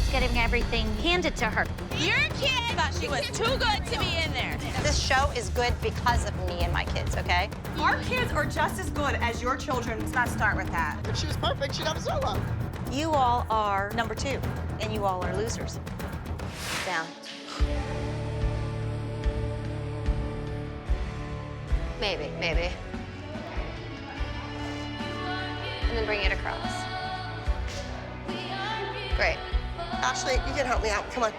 child's getting everything handed to her. Your kid thought she was too good to be in there. This show is good because of me and my kids, okay? Our kids are just as good as your children. Let's not start with that. If she was perfect, she'd have a solo. You all are number 2, and you all are losers. Down. Maybe. And then bring it across. Great. Ashley, you can help me out. Come on.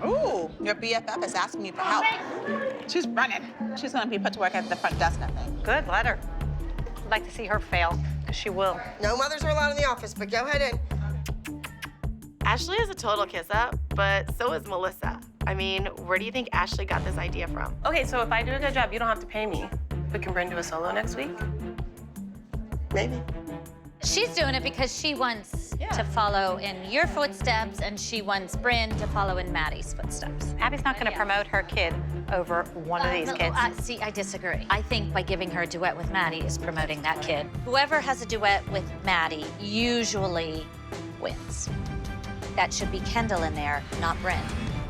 Ooh, your BFF is asking me for help. She's running. She's gonna be put to work at the front desk, I think. Good, let her. I'd like to see her fail, because she will. No mothers are allowed in the office, but go ahead in. Ashley is a total kiss-up, but so is Melissa. I mean, where do you think Ashley got this idea from? Okay, so if I do a good job, you don't have to pay me. But can Bryn do a solo next week? Maybe. She's doing it because she wants to follow in your footsteps, and she wants Bryn to follow in Maddie's footsteps. Abby's not going to promote her kid over one of these kids. See, I disagree. I think by giving her a duet with Maddie is promoting that kid. Whoever has a duet with Maddie usually wins. That should be Kendall in there, not Bryn.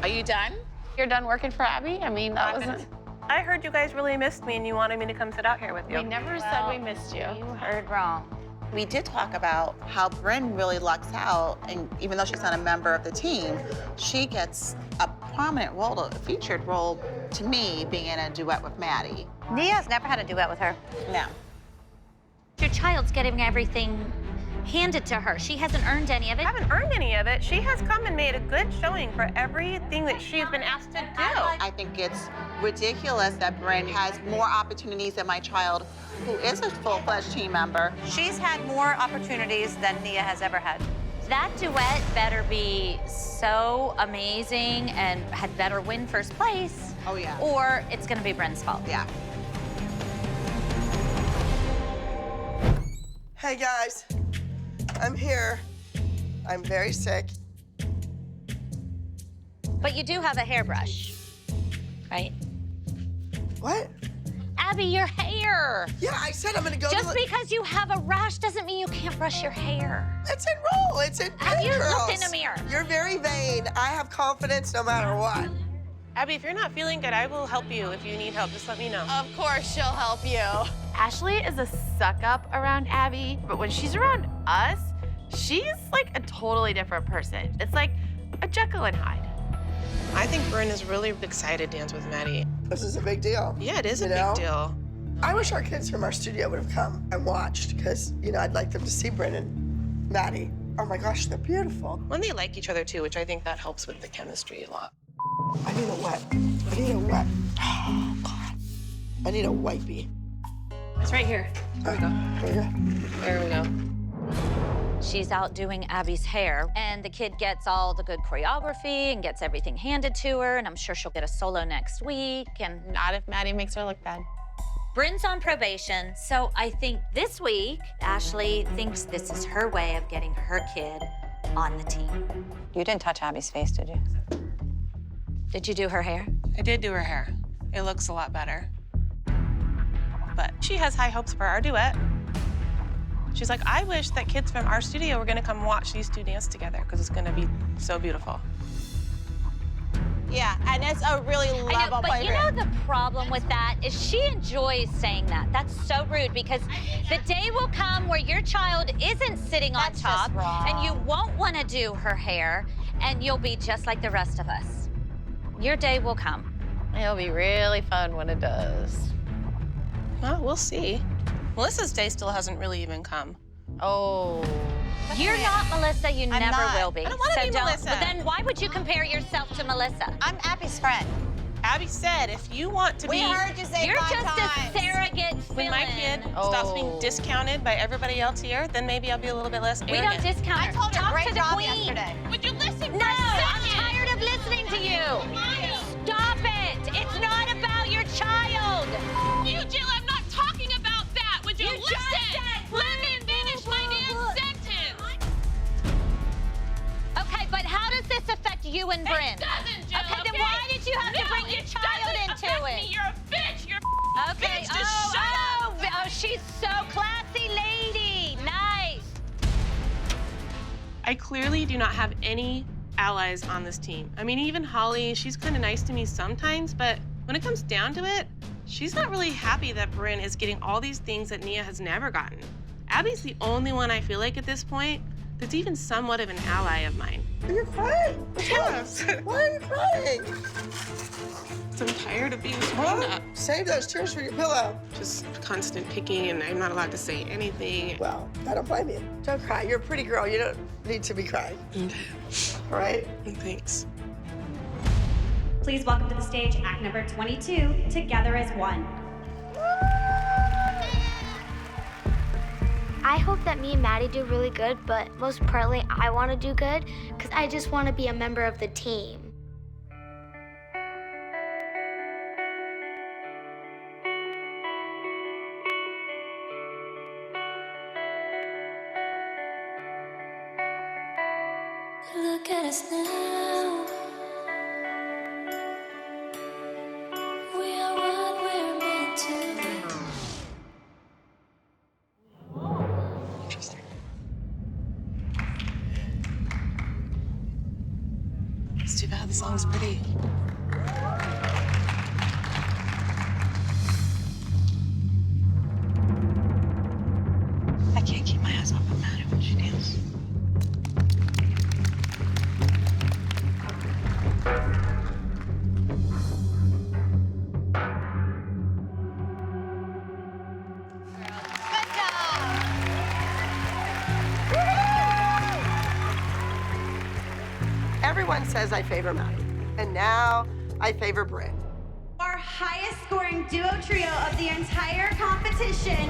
Are you done? You're done working for Abby? I mean, that wasn't... I heard you guys really missed me and you wanted me to come sit out here with you. We never said we missed you. You heard wrong. We did talk about how Bryn really lucks out, and even though she's not a member of the team, she gets a prominent role, a featured role, to me, being in a duet with Maddie. Nia's never had a duet with her. No. Your child's getting everything handed to her. She hasn't earned any of it. I haven't earned any of it. She has come and made a good showing for everything that she's been asked to do. I think it's ridiculous that Bryn has more opportunities than my child, who is a full-fledged team member. She's had more opportunities than Nia has ever had. That duet better be so amazing and had better win first place. Oh, yeah. Or it's gonna be Bryn's fault. Yeah. Hey, guys. I'm here. I'm very sick. But you do have a hairbrush, right? What? Abby, your hair. Yeah, I said I'm gonna go Just to the... because you have a rash doesn't mean you can't brush your hair. It's in roll. It's in Have you Pinterest. looked in a mirror? You're very vain. I have confidence no matter what. Abby, if you're not feeling good, I will help you. If you need help, just let me know. Of course she'll help you. Ashley is a suck-up around Abby, but when she's around us, she's like a totally different person. It's like a Jekyll and Hyde. I think Bryn is really excited to dance with Maddie. This is a big deal. Yeah, it is a You know? big deal. I wish our kids from our studio would have come and watched, because, you know, I'd like them to see Bryn and Maddie. Oh my gosh, they're beautiful. When they like each other too, which I think that helps with the chemistry a lot. I need a wet. I need a wet. Oh, God. I need a wipey. It's right here. There we go. There you go. There we go. She's out doing Abby's hair, and the kid gets all the good choreography and gets everything handed to her, and I'm sure she'll get a solo next week, and Not if Maddie makes her look bad. Bryn's on probation, so I think this week, Ashley thinks this is her way of getting her kid on the team. You didn't touch Abby's face, did you? Did you do her hair? I did do her hair. It looks a lot better. But she has high hopes for our duet. She's like, I wish that kids from our studio were gonna come watch these two dance together, because it's gonna be so beautiful. Yeah, and it's a really I know, lovable but you know the problem with that is she enjoys saying that. That's so rude, because the day will come where your child isn't sitting on That's top just wrong. and you won't want to do her hair, and you'll be just like the rest of us. Your day will come. It'll be really fun when it does. Well, we'll see. Melissa's day still hasn't really even come. Oh. You're not Melissa, you never not. will be. I don't wanna be Melissa. But then why would you compare yourself to Melissa? I'm Abby's friend. Abby said, if you want to We be... heard you say You're 5 just times. a surrogate When my fill-in. kid stops being Oh. discounted by everybody else here, then maybe I'll be a little bit less We arrogant. don't discount I her. told her Talk great to the job queen. yesterday. Would you listen No, I'm tired of listening to you. Stop it. It's not about your child. You, Jill, I'm not talking about that. Would you, You listen? just said, Let me finish my damn sentence. Okay, but how does this affect you and Bryn? It doesn't, Jill, Okay, then why did you have to bring your child doesn't into affect it? Me. You're a bitch. You're Okay. bitch. Just shut up. Oh, she's so classy, lady. Nice. I clearly do not have any allies on this team. I mean, even Holly, she's kind of nice to me sometimes, but when it comes down to it, she's not really happy that Bryn is getting all these things that Nia has never gotten. Abby's the only one I feel like at this point that's even somewhat of an ally of mine. You're crying. Yes. Why are you crying? I'm tired of being screwed up. Save those tears for your pillow. Just constant picking, and I'm not allowed to say anything. Well, I don't blame you. Don't cry. You're a pretty girl. You don't need to be crying. All right? Thanks. Please welcome to the stage act number 22, Together as One. I hope that me and Maddie do really good, but most importantly, I want to do good because I just want to be a member of the team. Look at us now. We are what we're meant to be. Interesting. It's too bad the song's pretty. I can't keep my eyes off of Maddie when she dances. Everyone says I favor Maddie, and now I favor Bryn. Our highest scoring duo trio of the entire competition.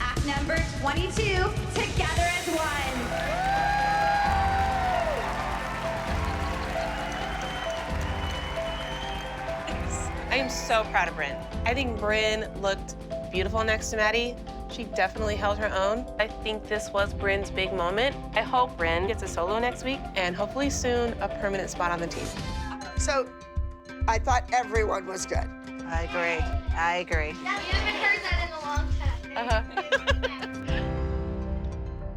Act number 22, Together as One. I am so proud of Bryn. I think Bryn looked beautiful next to Maddie. She definitely held her own. I think this was Bryn's big moment. I hope Bryn gets a solo next week and hopefully soon a permanent spot on the team. So I thought everyone was good. I agree. I agree. We haven't heard that in a long time.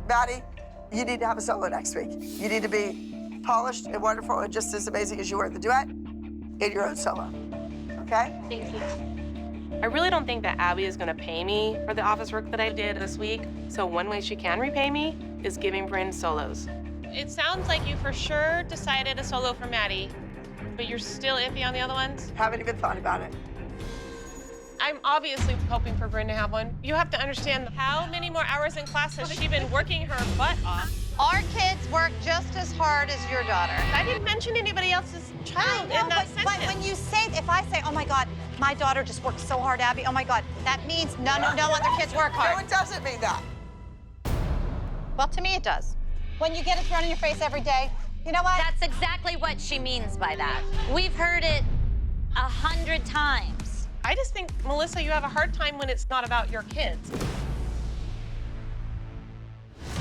Maddie, you need to have a solo next week. You need to be polished and wonderful and just as amazing as you were at the duet in your own solo. Okay? Thank you. I really don't think that Abby is gonna pay me for the office work that I did this week. So one way she can repay me is giving Bryn solos. It sounds like you for sure decided a solo for Maddie, but you're still iffy on the other ones? Haven't even thought about it. I'm obviously hoping for Bryn to have one. You have to understand how many more hours in class has she been working her butt off? Our kids work just as hard as your daughter. I didn't mention anybody else's child I know, in that but sentence. when you say, if I say, oh my God, my daughter just worked so hard, Abby, oh my God, that means no other kids work hard. No, it doesn't mean that. Well, to me it does. When you get it thrown in your face every day, you know what? That's exactly what she means by that. We've heard it 100 times. I just think, Melissa, you have a hard time when it's not about your kids.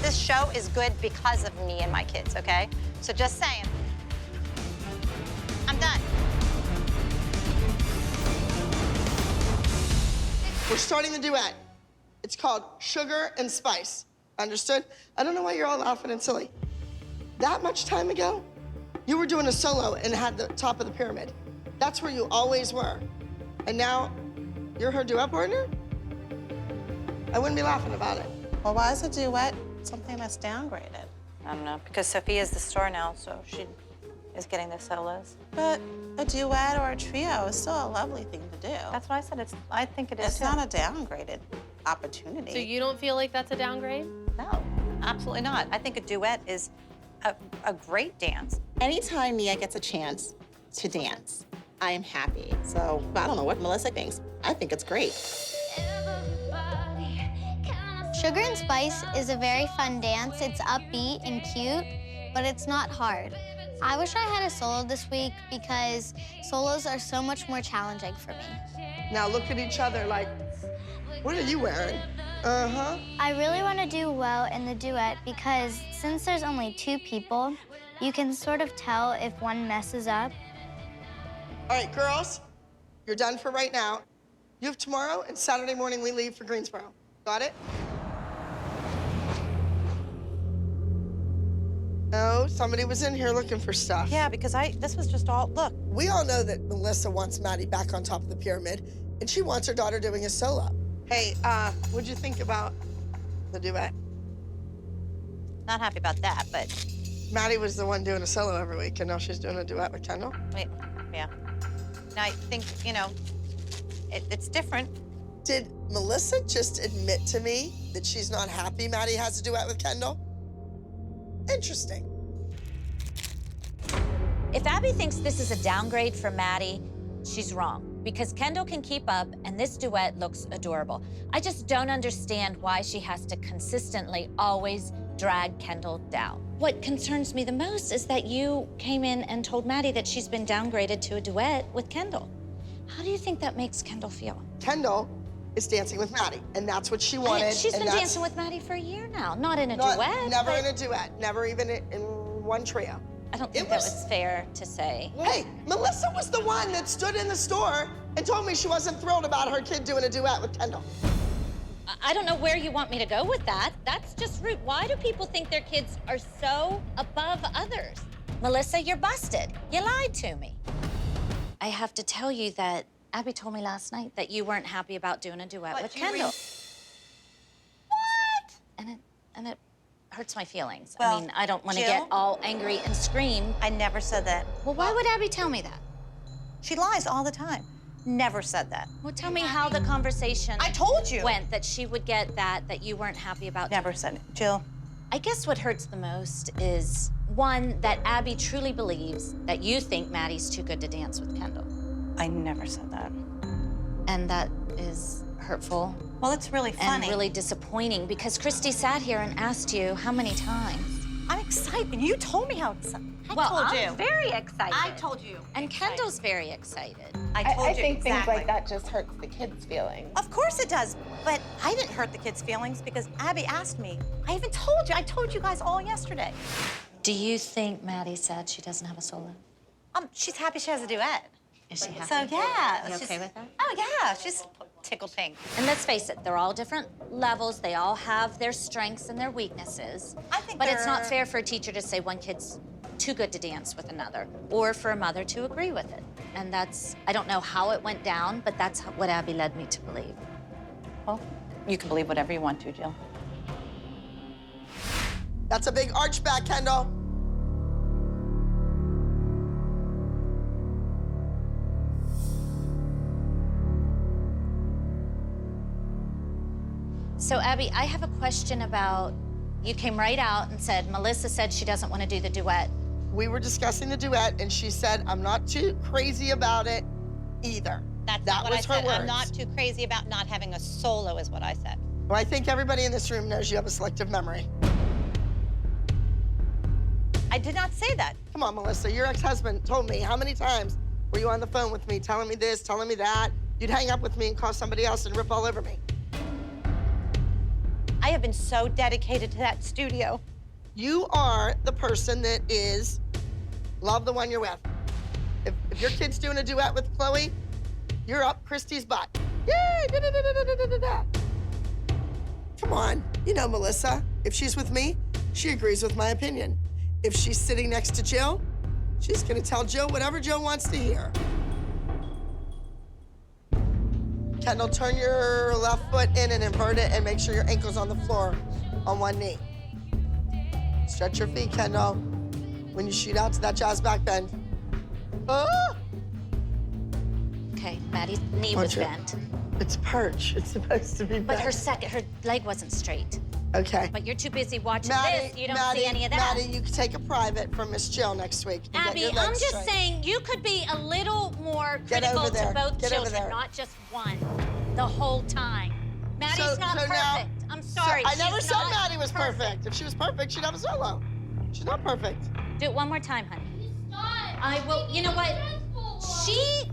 This show is good because of me and my kids, okay? So just saying. I'm done. We're starting the duet. It's called Sugar and Spice. Understood? I don't know why you're all laughing and silly. That much time ago, you were doing a solo and had the top of the pyramid. That's where you always were. And now you're her duet partner? I wouldn't be laughing about it. Well, why is a duet something that's downgraded? I don't know, because Sophia's the star now, so she is getting the solos. But a duet or a trio is still a lovely thing to do. That's why I said I think it is It's too. not a downgraded opportunity. So you don't feel like that's a downgrade? No, absolutely not. I think a duet is a great dance. Anytime Nia gets a chance to dance, I am happy. So I don't know what Melissa thinks. I think it's great. Sugar and Spice is a very fun dance. It's upbeat and cute, but it's not hard. I wish I had a solo this week because solos are so much more challenging for me. Now look at each other like, what are you wearing? Uh-huh. I really want to do well in the duet because since there's only 2 people, you can sort of tell if one messes up. All right, girls, you're done for right now. You have tomorrow and Saturday morning we leave for Greensboro. Got it? No, somebody was in here looking for stuff. Yeah, because this was just all, look. We all know that Melissa wants Maddie back on top of the pyramid, and she wants her daughter doing a solo. Hey, what'd you think about the duet? Not happy about that, but. Maddie was the one doing a solo every week, and now she's doing a duet with Kendall. Wait, yeah. Now I think, you know, it's different. Did Melissa just admit to me that she's not happy Maddie has a duet with Kendall? Interesting. If Abby thinks this is a downgrade for Maddie, she's wrong. Because Kendall can keep up, and this duet looks adorable. I just don't understand why she has to consistently always drag Kendall down. What concerns me the most is that you came in and told Maddie that she's been downgraded to a duet with Kendall. How do you think that makes Kendall feel? Kendall is dancing with Maddie, and that's what she wanted. She's been dancing with Maddie for a year now, not in a duet. Never in a duet, never even in one trio. I don't think that was fair to say. Hey, Melissa was the one that stood in the store and told me she wasn't thrilled about her kid doing a duet with Kendall. I don't know where you want me to go with that. That's just rude. Why do people think their kids are so above others? Melissa, you're busted. You lied to me. I have to tell you that Abby told me last night that you weren't happy about doing a duet with Kendall. What? And it hurts my feelings. Well, I mean, I don't want to Jill? get all angry and scream. I never said that. Well, why would Abby tell me that? She lies all the time. Never said that. Well, tell me how the conversation I told you. went, that she would get that you weren't happy about. Never said it. Jill. I guess what hurts the most is, one, that Abby truly believes that you think Maddie's too good to dance with Kendall. I never said that. And that is hurtful. Well, it's really funny. And really disappointing, because Christy sat here and asked you how many times. I'm excited. You told me how excited. I'm very excited. I told you. And Kendall's very excited. I told I you think exactly. things like that just hurts the kids' feelings. Of course it does, but I didn't hurt the kids' feelings because Abby asked me. I even told you. I told you guys all yesterday. Do you think Maddie said she doesn't have a solo? She's happy she has a duet. Is she happy? So yeah. You she's- okay with that? Oh yeah, she's tickled pink. And let's face it, they're all different levels. They all have their strengths and their weaknesses. I think But it's not they're- fair for a teacher to say one kid's too good to dance with another, or for a mother to agree with it. And I don't know how it went down, but that's what Abby led me to believe. Well, you can believe whatever you want to, Jill. That's a big arch back, Kendall. So Abby, I have a question about, you came right out and said, Melissa said she doesn't want to do the duet. We were discussing the duet, and she said, I'm not too crazy about it either. That's that not what was I her said. words. I'm not too crazy about not having a solo, is what I said. Well, I think everybody in this room knows you have a selective memory. I did not say that. Come on, Melissa, your ex-husband told me how many times were you on the phone with me telling me this, telling me that? You'd hang up with me and call somebody else and rip all over me. I have been so dedicated to that studio. You are the person that is love the one you're with. If your kid's doing a duet with Chloe, you're up Christy's butt. Yay! Da, da, da, da, da, da, da, da. Come on, you know Melissa. If she's with me, she agrees with my opinion. If she's sitting next to Jill, she's gonna tell Jill whatever Jill wants to hear. Kendall, turn your left foot in and invert it and make sure your ankle's on the floor on one knee. Stretch your feet, Kendall. When you shoot out to that jazz back bend. Ah! Okay, Maddie's knee was bent. It's perch. It's supposed to be But bent. her leg wasn't straight. Okay. But you're too busy watching Maddie, this. You don't Maddie, see any of that. Maddie, you can take a private from Miss Jill next week. And Abby, get your I'm legs just straight. saying you could be a little more Get critical over there. to both Get over children, there. not just one, the whole time. Maddie's not perfect. now- I'm sorry. I never she's said not Maddie was perfect. If she was perfect, she'd have a solo. She's not perfect. Do it one more time, honey. I will. You know what?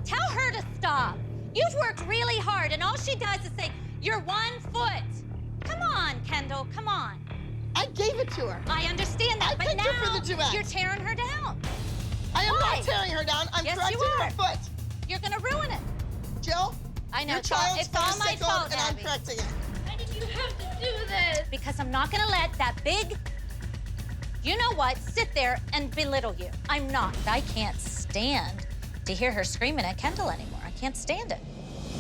Tell her to stop. You've worked really hard, and all she does is say, "You're 1 foot." Come on, Kendall. Come on. I gave it to her. I understand that, I but picked now her for the duet. you're tearing her down. I am Why? not tearing her down. I'm Yes, correcting you are. her foot. You're gonna ruin it. Jill, I know. your It's all, child's it's all gonna my sickle, fault, and I'm Abby. correcting it. Why did you have to do this? Because I'm not gonna let that big You know what? Sit there and belittle you. I'm not. I can't stand to hear her screaming at Kendall anymore. I can't stand it.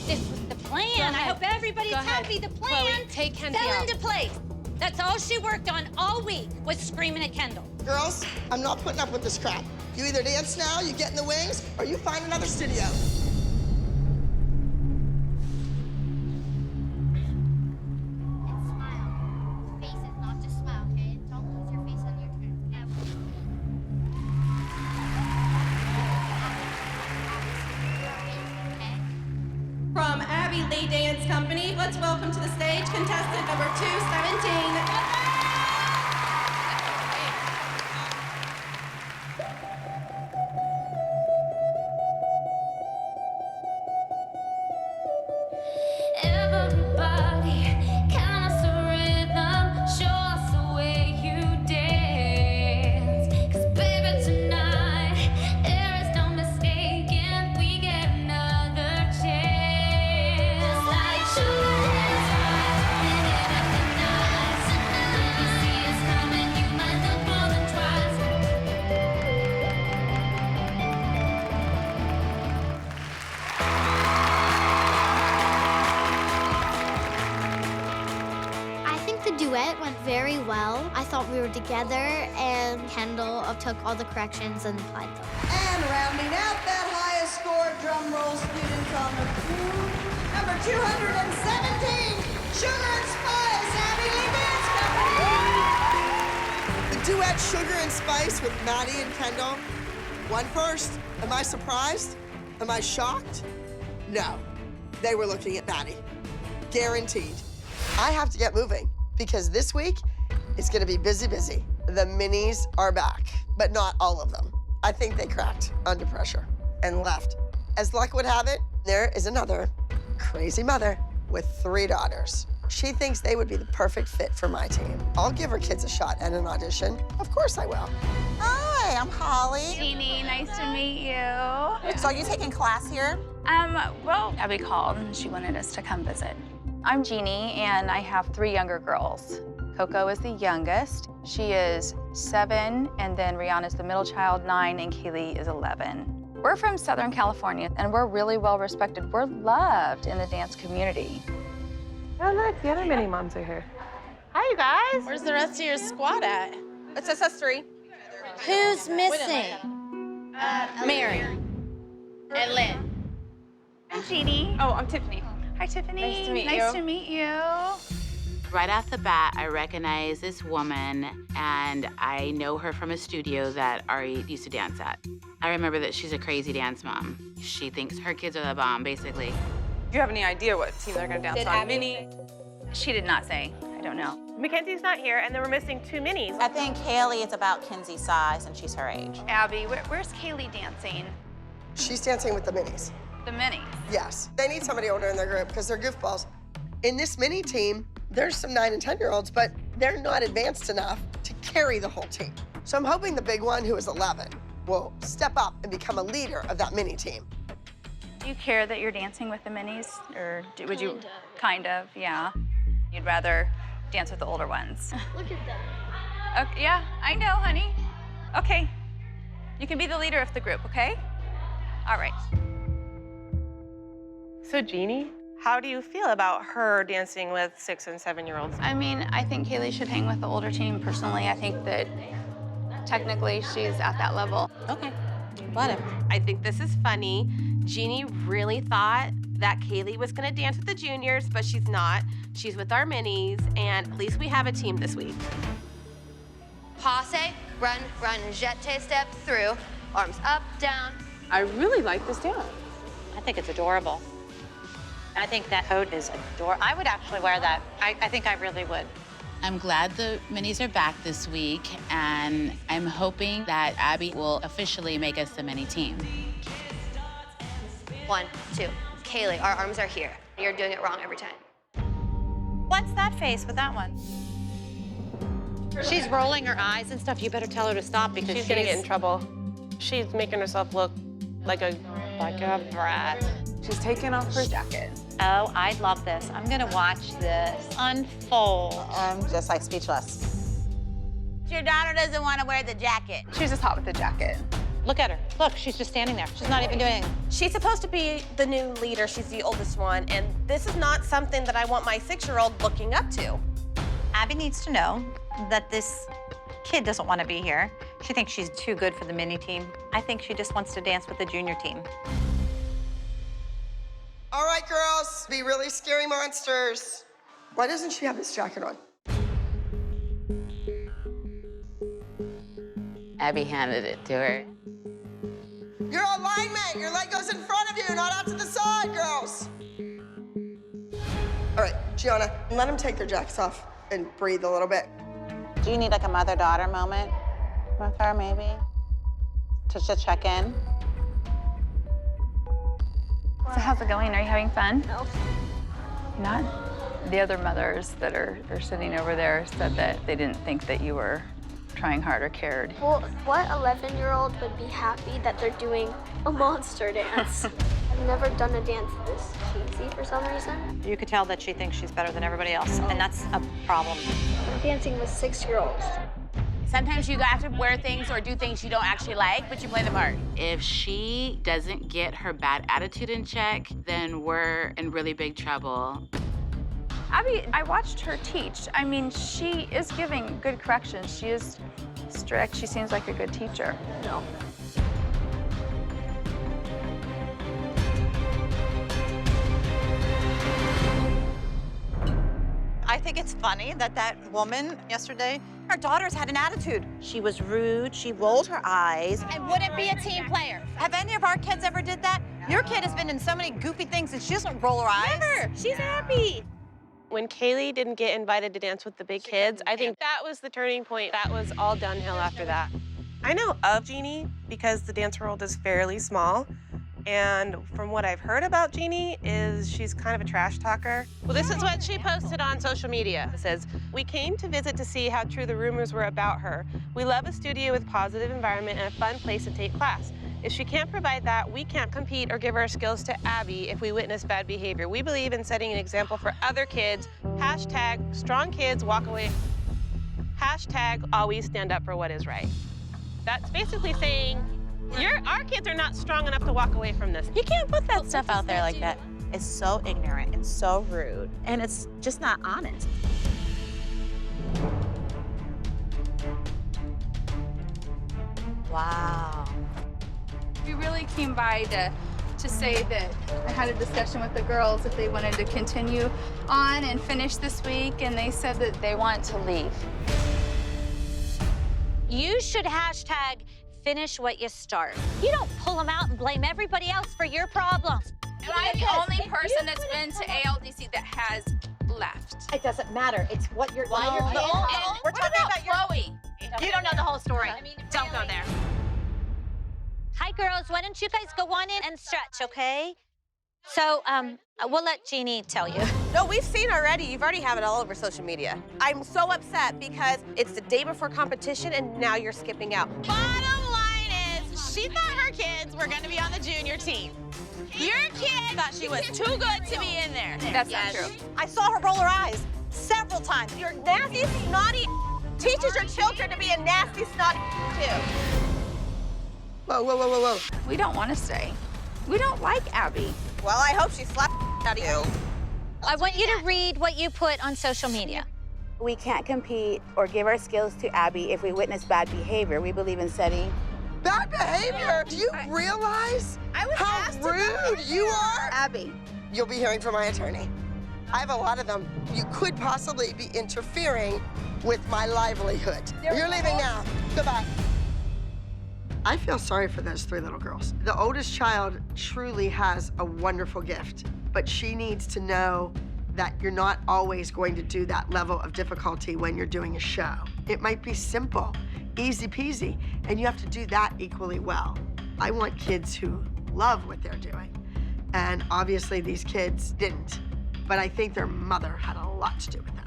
This was the plan. I hope everybody's happy. The plan Chloe, take Kenzie fell out. into place. That's all she worked on all week was screaming at Kendall. Girls, I'm not putting up with this crap. You either dance now, you get in the wings, or you find another studio. From Abby Lee Dance Company, let's welcome to the stage contestant number 217. Everybody, count us a rhythm, show us the way you dance. 'Cause baby, tonight, there is no mistaking, we get another chance. Like sugar and spice, making up the nights. When you see us coming, you might look more than twice. I think the duet went very well. I thought we were together, and Kendall took all the corrections and applied them. And rounding out that highest score, drum roll, students on the pew, number 217, Sugar and Spice, Abby Lee Dance Company. The duet Sugar and Spice with Maddie and Kendall won first. Am I surprised? Am I shocked? No. They were looking at Maddie. Guaranteed. I have to get moving because this week is gonna be busy, busy. The minis are back, but not all of them. I think they cracked under pressure and left. As luck would have it, there is another crazy mother with 3 daughters. She thinks they would be the perfect fit for my team. I'll give her kids a shot at an audition. Of course I will. Hi, I'm Holly. Jeannie, nice to meet you. So are you taking class here? Well, Abby called and she wanted us to come visit. I'm Jeannie and I have 3 younger girls. Coco is the youngest. She is 7, and then Rihanna's the middle child, 9, and Kaylee is 11. We're from Southern California and we're really well respected. We're loved in the dance community. Oh, look, the other mini moms are here. Hi, you guys. Where's the rest of your squad at? It says us 3. Who's missing? Mary. And Lynn. I'm Jeannie. Oh, I'm Tiffany. Hi, Tiffany. Nice to meet you. Nice to meet you. Right off the bat, I recognize this woman, and I know her from a studio that Ari used to dance at. I remember that she's a crazy dance mom. She thinks her kids are the bomb, basically. Do you have any idea what team they're gonna dance Did on? Abby Mini. She did not say. I don't know. Mackenzie's not here, and then we're missing 2 minis. I think Haley is about Kenzie's size, and she's her age. Abby, where's Kaylee dancing? She's dancing with the minis. The mini. Yes. They need somebody older in their group because they're goofballs. In this mini team, there's some 9 and 10-year-olds, but they're not advanced enough to carry the whole team. So I'm hoping the big one, who is 11, will step up and become a leader of that mini team. Do you care that you're dancing with the minis? Or would you? Kind of, yeah. You'd rather dance with the older ones. Look at them. Okay, yeah, I know, honey. Okay. You can be the leader of the group, okay? All right. So, Jeannie, how do you feel about her dancing with 6- and 7-year-olds? I mean, I think Kaylee should hang with the older team. Personally, I think that technically she's at that level. Okay, whatever. I think this is funny. Jeannie really thought that Kaylee was gonna dance with the juniors, but she's not. She's with our minis, and at least we have a team this week. Passe, run, jeté step through, arms up, down. I really like this dance. I think it's adorable. I think that coat is adorable. I would actually wear that. I think I really would. I'm glad the minis are back this week, and I'm hoping that Abby will officially make us the mini team. 1, 2. Kaylee, our arms are here. You're doing it wrong every time. What's that face with that one? She's rolling her eyes and stuff. You better tell her to stop because She's gonna get in trouble. She's making herself look like a brat. She's taking off her jacket. Oh, I love this. I'm gonna watch this unfold. I'm just like speechless. Your daughter doesn't want to wear the jacket. She's just hot with the jacket. Look at her. Look, she's just standing there. She's not even doing anything. She's supposed to be the new leader. She's the oldest one, and this is not something that I want my 6-year-old looking up to. Abby needs to know that this kid doesn't want to be here. She thinks she's too good for the mini team. I think she just wants to dance with the junior team. All right, girls, be really scary monsters. Why doesn't she have this jacket on? Abby handed it to her. Your alignment, your leg goes in front of you, not out to the side, girls. All right, Gianna, let them take their jackets off and breathe a little bit. Do you need like a mother-daughter moment with her, maybe? To just check in? So how's it going? Are you having fun? No. Not? The other mothers that are sitting over there said that they didn't think that you were trying hard or cared. Well, what 11-year-old would be happy that they're doing a monster dance? I've never done a dance this cheesy for some reason. You could tell that she thinks she's better than everybody else, and that's a problem. I'm dancing with 6-year-olds. Sometimes you have to wear things or do things you don't actually like, but you play the part. If she doesn't get her bad attitude in check, then we're in really big trouble. Abby, I watched her teach. I mean, she is giving good corrections. She is strict. She seems like a good teacher. No. I think it's funny that that woman yesterday, her daughter's had an attitude. She was rude, she rolled her eyes. And wouldn't be a team player. Have any of our kids ever did that? Your kid has been in so many goofy things and she doesn't roll her eyes. Never. She's happy. When Kaylee didn't get invited to dance with the big kids, I think that was the turning point. That was all downhill after that. I know of Jeannie because the dance world is fairly small. And from what I've heard about Jeannie is she's kind of a trash talker. Well, this is what she posted on social media. It says, "We came to visit to see how true the rumors were about her. We love a studio with positive environment and a fun place to take class. If she can't provide that, we can't compete or give our skills to Abby if we witness bad behavior. We believe in setting an example for other kids. Hashtag strong kids walk away. Hashtag always stand up for what is right." That's basically saying, our kids are not strong enough to walk away from this. You can't put that stuff out there like that. It's so ignorant and so rude, and it's just not honest. Wow. We really came by to say that I had a discussion with the girls if they wanted to continue on and finish this week, and they said that they want to leave. You should hashtag finish what you start. You don't pull them out and blame everybody else for your problems. And I'm the only person that's been to ALDC that has left. It doesn't matter. It's what you're We're talking about Chloe. You don't know the whole story. Don't go there. Hi, girls. Why don't you guys go on in and stretch, okay? So, we'll let Jeannie tell you. No, we've seen already. You've already have it all over social media. I'm so upset because it's the day before competition and now you're skipping out. Bottom line is, she thought her kids were gonna be on the junior team. Your kid thought she was too good to be in there. That's not true. I saw her roll her eyes several times. You're nasty, snotty teaches your children to be a nasty, snotty too. Whoa, whoa, whoa, whoa, whoa. We don't want to stay. We don't like Abby. Well, I hope she slapped out of you. I want you to read what you put on social media. We can't compete or give our skills to Abby if we witness bad behavior. We believe in setting. Bad behavior? Do you realize how rude you are? Abby. You'll be hearing from my attorney. I have a lot of them. You could possibly be interfering with my livelihood. You're leaving now. Goodbye. I feel sorry for those 3 little girls. The oldest child truly has a wonderful gift, but she needs to know that you're not always going to do that level of difficulty when you're doing a show. It might be simple, easy peasy, and you have to do that equally well. I want kids who love what they're doing, and obviously these kids didn't, but I think their mother had a lot to do with that.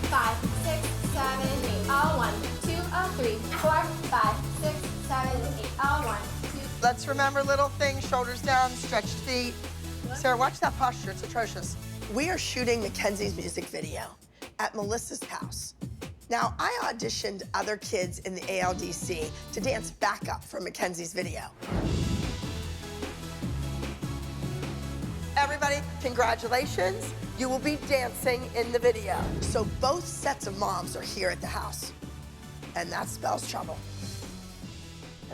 5, 6, 7, 8. All 1, 2, all 3, 4, 5, 6, 7, 8. All 1, 2. Let's remember little things, shoulders down, stretched feet. Sarah, watch that posture, it's atrocious. We are shooting Mackenzie's music video at Melissa's house. Now, I auditioned other kids in the ALDC to dance backup for Mackenzie's video. Everybody, congratulations. You will be dancing in the video. So both sets of moms are here at the house, and that spells trouble.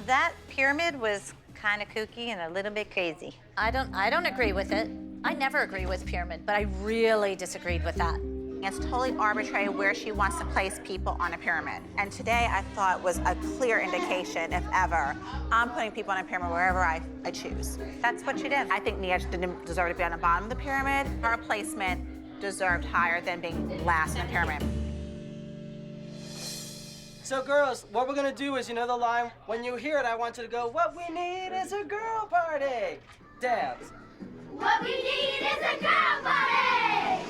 That pyramid was kind of kooky and a little bit crazy. I don't agree with it. I never agree with pyramid, but I really disagreed with that. It's totally arbitrary where she wants to place people on a pyramid. And today I thought was a clear indication, if ever, I'm putting people on a pyramid wherever I choose. That's what she did. I think Nia didn't deserve to be on the bottom of the pyramid. Her placement deserved higher than being last in the pyramid. So girls, what we're gonna do is, you know the line, when you hear it, I want you to go, what we need is a girl party. Dance. What we need is a girl party!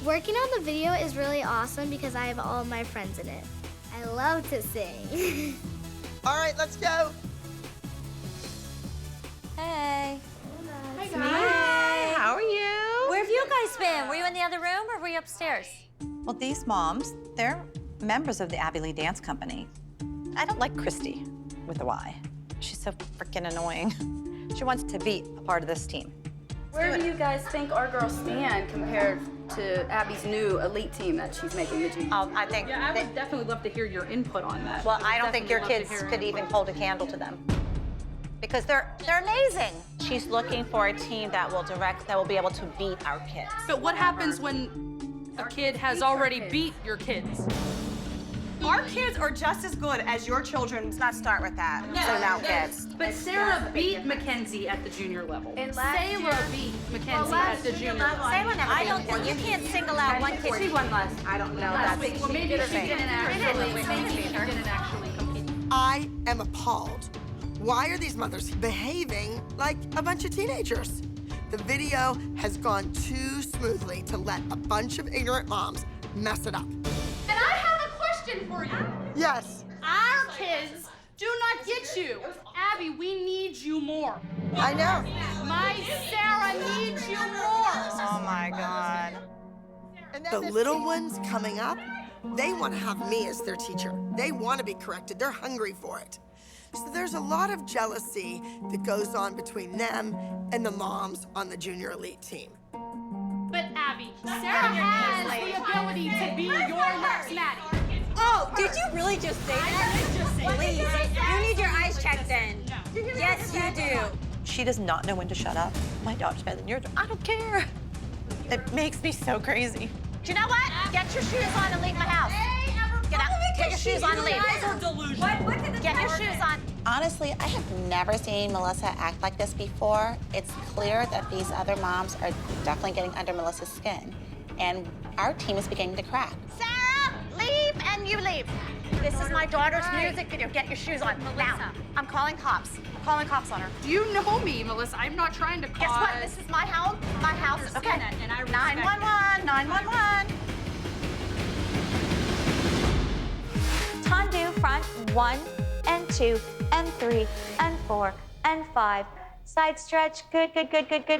Working on the video is really awesome because I have all my friends in it. I love to sing. All right, let's go. Hey. Hi, guys. How are you? Where have you guys been? Were you in the other room or were you upstairs? Well, these moms, they're members of the Abby Lee Dance Company. I don't like Christy with a Y. She's so freaking annoying. She wants to be a part of this team. Where do you guys think our girls stand compared to Abby's new elite team that she's making the junior? I think. Yeah, I would definitely love to hear your input on that. Well, I don't think your kids could even hold a candle to them because they're amazing. She's looking for a team that will be able to beat our kids. But what happens when a kid has already beat your kids? Our kids are just as good as your children. Let's not start with that. So now kids. But Sarah beat Mackenzie at the junior level. Sayla beat Mackenzie at the junior level. I don't think you can't single out one kid. She won last. I don't know. Last week. Well, maybe she didn't actually compete. I am appalled. Why are these mothers behaving like a bunch of teenagers? The video has gone too smoothly to let a bunch of ignorant moms mess it up. And I have a question for you. Yes. Our kids do not get you. Abby, we need you more. I know. My Sarah needs you more. Oh my God. The little ones coming up, they want to have me as their teacher. They want to be corrected. They're hungry for it. So there's a lot of jealousy that goes on between them and the moms on the junior elite team. But Abby, Sarah has the ability to be your next Maddie. Oh, did you really just say that? Please, you need your eyes checked then. Yes, you do. She does not know when to shut up. My daughter's better than yours. I don't care. It makes me so crazy. Do you know what? Get your shoes on and leave my house. Get out. Get your shoes on and leave. You guys are delusional. Get your shoes on. Honestly, I have never seen Melissa act like this before. It's clear that these other moms are definitely getting under Melissa's skin. And our team is beginning to crack. Sarah, leave and you leave. This is my daughter's music video. Get your shoes on. Now, I'm calling cops. I'm calling cops on her. You know me, Melissa. I'm not trying to cause... Guess what? This is my home. My house. Okay. And I respect 911. 911. Tendu front 1 and 2 and 3 and 4 and 5. Side stretch, good.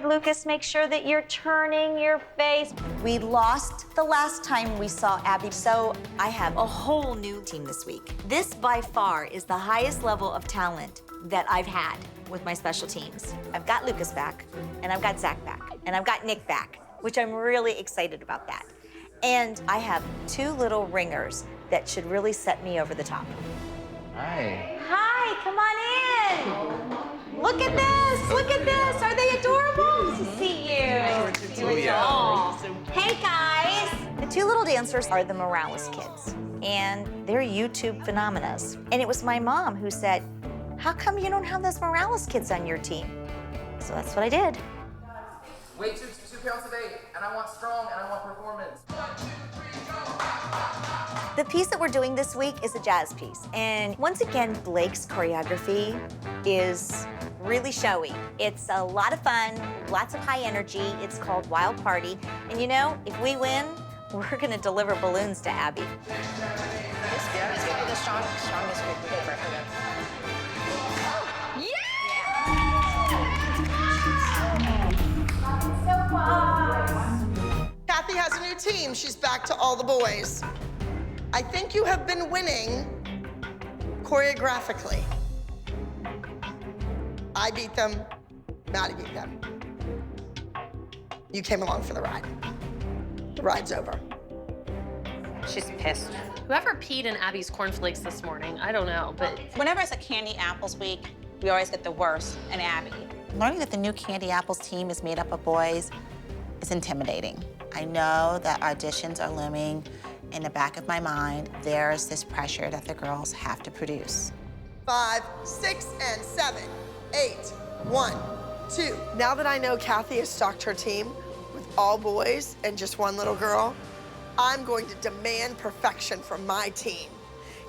Lucas, make sure that you're turning your face. We lost the last time we saw Abby, so I have a whole new team this week. This, by far, is the highest level of talent that I've had with my special teams. I've got Lucas back, and I've got Zach back, and I've got Nick back, which I'm really excited about that. And I have 2 little ringers that should really set me over the top. Hi. Hi, come on in. Look at this, look at this. Are they adorable? Nice to see you. Oh, yeah. Hey, guys. The 2 little dancers are the Morales kids, and they're YouTube phenomenas. And it was my mom who said, how come you don't have those Morales kids on your team? So that's what I did. Weight 2 pounds a day, and I want strong, and I want performance. The piece that we're doing this week is a jazz piece. And once again, Blake's choreography is really showy. It's a lot of fun, lots of high energy. It's called Wild Party. And you know, if we win, we're gonna deliver balloons to Abby. This strongest group we've ever heard of. Kathy has a new team. She's back to all the boys. I think you have been winning choreographically. I beat them, Maddie beat them. You came along for the ride. The ride's over. She's pissed. Whoever peed in Abby's cornflakes this morning, I don't know, but... Whenever it's a Candy Apples week, we always get the worst in Abby. Learning that the new Candy Apples team is made up of boys is intimidating. I know that auditions are looming in the back of my mind. There's this pressure that the girls have to produce. 5, 6, and 7, 8, 1, 2. Now that I know Kathy has stocked her team with all boys and just one little girl, I'm going to demand perfection from my team.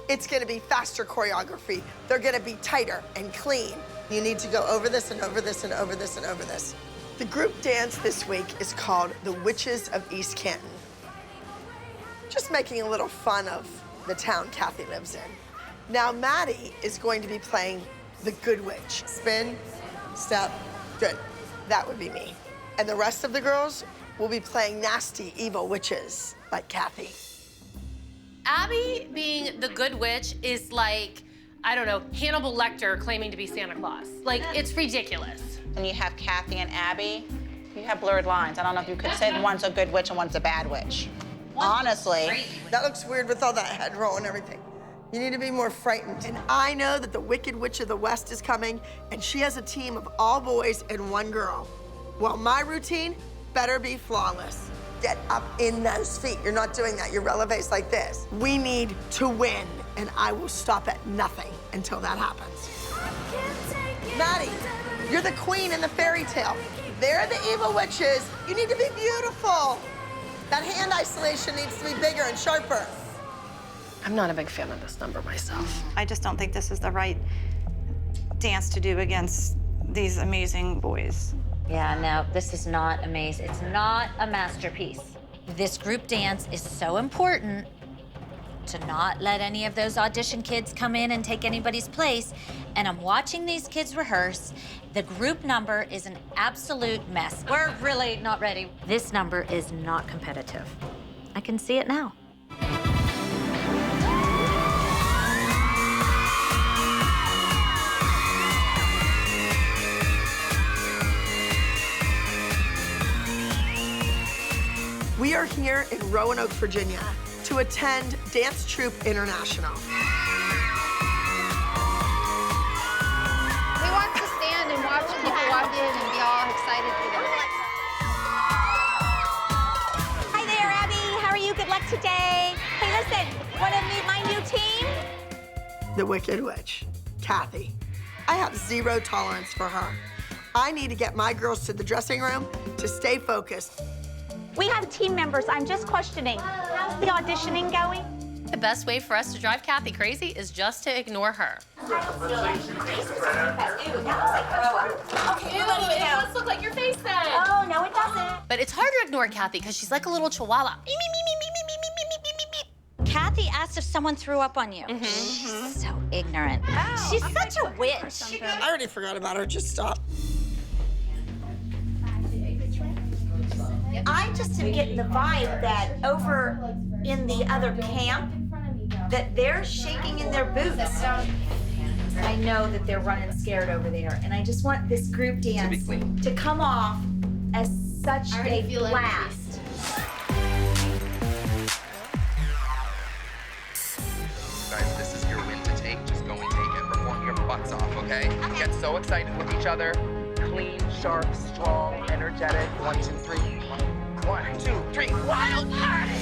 It's gonna be faster choreography. They're gonna be tighter and clean. You need to go over this and over this and over this and over this. The group dance this week is called The Witches of East Canton. Just making a little fun of the town Kathy lives in. Now Maddie is going to be playing the Good Witch. Spin, step, good. That would be me. And the rest of the girls will be playing nasty, evil witches like Kathy. Abby being the good witch is like, I don't know, Hannibal Lecter claiming to be Santa Claus. Like, it's ridiculous. When you have Kathy and Abby, you have blurred lines. I don't know if you could say one's a good witch and one's a bad witch. Honestly. That looks weird with all that head roll and everything. You need to be more frightened. And I know that the Wicked Witch of the West is coming, and she has a team of all boys and one girl. Well, my routine better be flawless. Get up in those feet. You're not doing that. Your relevé's like this. We need to win, and I will stop at nothing until that happens. Maddie, you're the queen in the fairy tale. They're the evil witches. You need to be beautiful. That hand isolation needs to be bigger and sharper. I'm not a big fan of this number myself. I just don't think this is the right dance to do against these amazing boys. Yeah, no, this is not amazing. It's not a masterpiece. This group dance is so important to not let any of those audition kids come in and take anybody's place. And I'm watching these kids rehearse. The group number is an absolute mess. We're really not ready. This number is not competitive. I can see it now. We are here in Roanoke, Virginia, to attend Dance Troupe International. We want to stand and watch people walk in and be all excited for them. Hi there, Abby. How are you? Good luck today. Hey, listen, want to meet my new team? The Wicked Witch, Kathy. I have zero tolerance for her. I need to get my girls to the dressing room to stay focused. We have team members. I'm just questioning. How's the auditioning going? The best way for us to drive Kathy crazy is just to ignore her. Ew, it must look like your face then. Oh, no, it doesn't. But it's hard to ignore Kathy because she's like a little chihuahua. Kathy asked if someone threw up on you. She's so ignorant. She's such a witch. I already forgot about her. Just stop. I just am getting the vibe that over in the other camp, that they're shaking in their boots. I know that they're running scared over there, and I just want this group dance to come off as such a blast. Guys, this is your win to take. Just go and take it. Perform your butts off, okay? Get so excited with each other. Clean, sharp, strong, energetic. 1, 2, 3. 1, 2, 3. Wild party!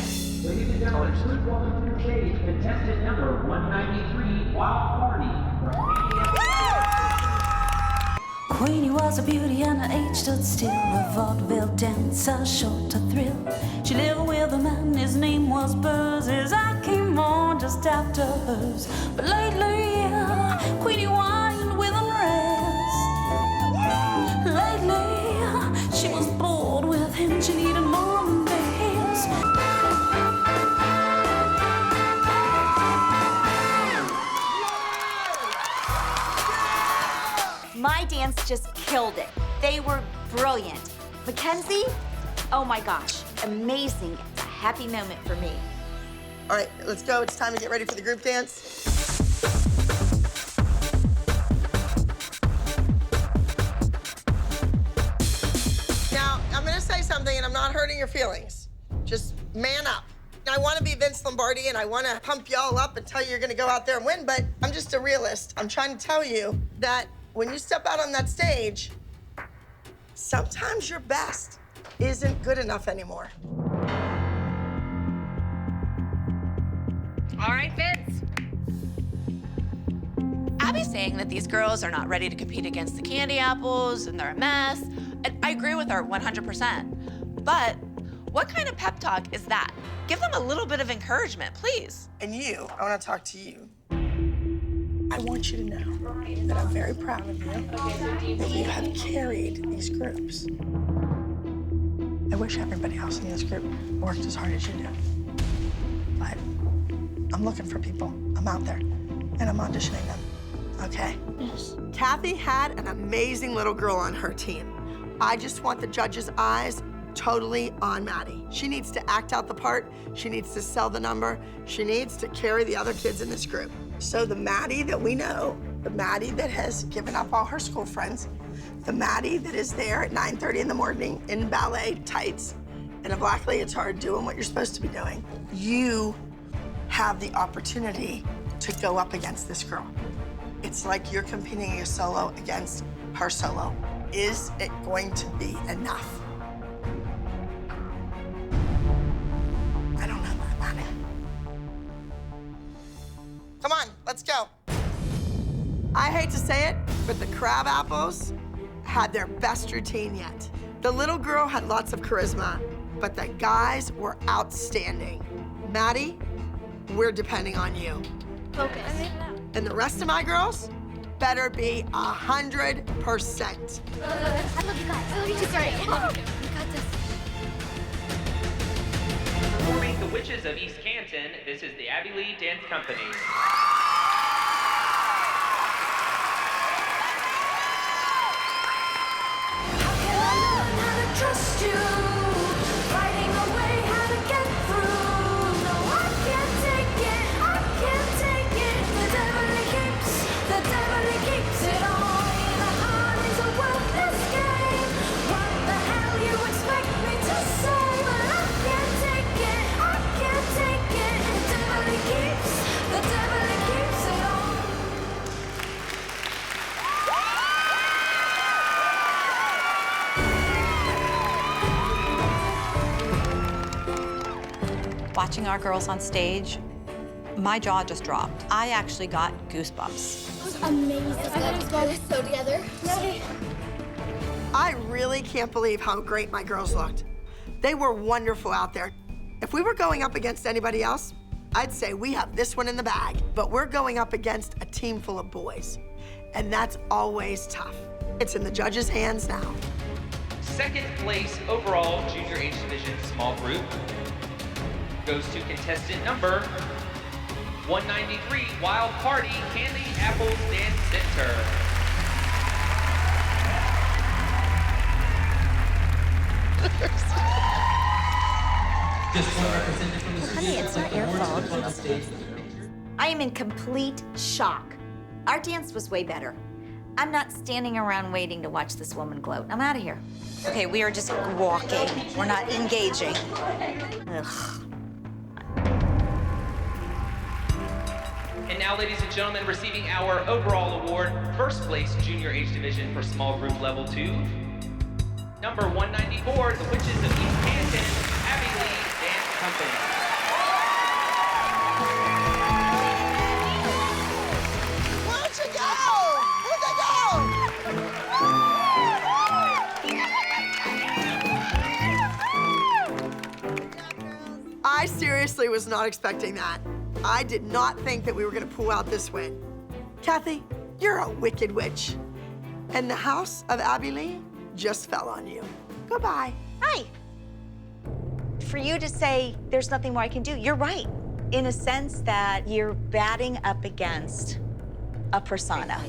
Ladies and gentlemen, please welcome to the stage contestant number 193, Wild Party. Queenie was a beauty and her age stood still. A vaudeville dancer, short to thrill. She lived with a man, his name was Buzz. As I came on just after hers. But lately, Queenie whined with unrest. Lately, she was bored with him. She needed more than this. My dance just killed it. They were brilliant. Mackenzie, oh my gosh, amazing. It's a happy moment for me. All right, let's go. It's time to get ready for the group dance. Now, I'm gonna say something, and I'm not hurting your feelings. Just man up. I want to be Vince Lombardi, and I want to pump y'all up and tell you you're going to go out there and win, but I'm just a realist. I'm trying to tell you that when you step out on that stage, sometimes your best isn't good enough anymore. All right, Vince. Abby's saying that these girls are not ready to compete against the Candy Apples and they're a mess. And I agree with her 100%. But what kind of pep talk is that? Give them a little bit of encouragement, please. And you, I want to talk to you. I want you to know that I'm very proud of you, that you have carried these groups. I wish everybody else in this group worked as hard as you do. But I'm looking for people. I'm out there, and I'm auditioning them, okay? Yes. Kathy had an amazing little girl on her team. I just want the judges' eyes totally on Maddie. She needs to act out the part. She needs to sell the number. She needs to carry the other kids in this group. So the Maddie that we know, the Maddie that has given up all her school friends, the Maddie that is there at 9:30 in the morning in ballet tights and a black leotard doing what you're supposed to be doing, you have the opportunity to go up against this girl. It's like you're competing a solo against her solo. Is it going to be enough? I don't know that, Maddie. Come on, let's go. I hate to say it, but the Crab Apples had their best routine yet. The little girl had lots of charisma, but the guys were outstanding. Maddie, we're depending on you. Focus. And the rest of my girls better be 100%. I love you guys. I love you too. Great. We got this. Forming the Witches of East Canton, this is the Abby Lee Dance Company. Trust you, fighting away how to get through. No, I can't take it, I can't take it. The devil he keeps it all. The heart is a worthless game. What the hell you expect me to say? But I can't take it, I can't take it. The devil he keeps it all. Watching our girls on stage, my jaw just dropped. I actually got goosebumps. It was amazing. I thought it was guys so together. I really can't believe how great my girls looked. They were wonderful out there. If we were going up against anybody else, I'd say we have this one in the bag. But we're going up against a team full of boys, and that's always tough. It's in the judges' hands now. Second place overall junior age division small group goes to contestant number 193, Wild Party Candy Apples Dance Center. Honey, it's not your fault. I am in complete shock. Our dance was way better. I'm not standing around waiting to watch this woman gloat. I'm out of here. Okay, we are just walking. We're not engaging. Ugh. And now, ladies and gentlemen, receiving our overall award, first place junior age division for small group level 2, number 194, the Witches of East Canton, Abby Lee Dance Company. Where'd you go? Where'd they go? I seriously was not expecting that. I did not think that we were gonna pull out this win. Kathy, you're a wicked witch. And the house of Abby Lee just fell on you. Goodbye. Hi. For you to say there's nothing more I can do, you're right. In a sense that you're batting up against a persona.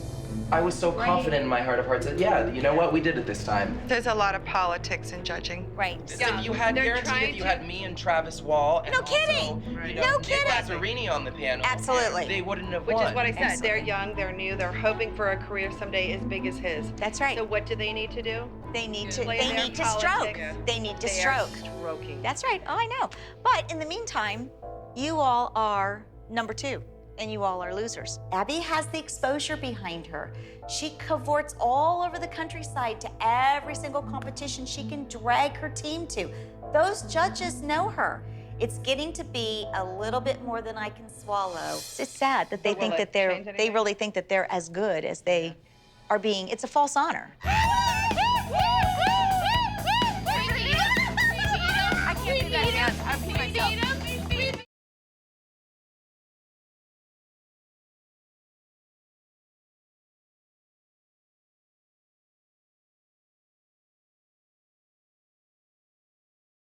I was so confident in my heart of hearts that, yeah, you know what, we did it this time. There's a lot of politics in judging. Right. If you had guaranteed if you had me and Travis Wall and No kidding. you know, No Nick kidding. Lazzarini on the panel, Absolutely. they wouldn't have Which won. is what I said. They're young, they're new, they're hoping for a career someday as big as his. That's right. So what do they need to do? They need to. Play They their need to politics. stroke. They need to They are stroke. stroking. That's right. Oh, I know. But in the meantime, you all are number 2, and you all are losers. Abby has the exposure behind her. She cavorts all over the countryside to every single competition she can drag her team to. Those judges know her. It's getting to be a little bit more than I can swallow. It's sad that they think that they really think that they're as good as they are being. It's a false honor.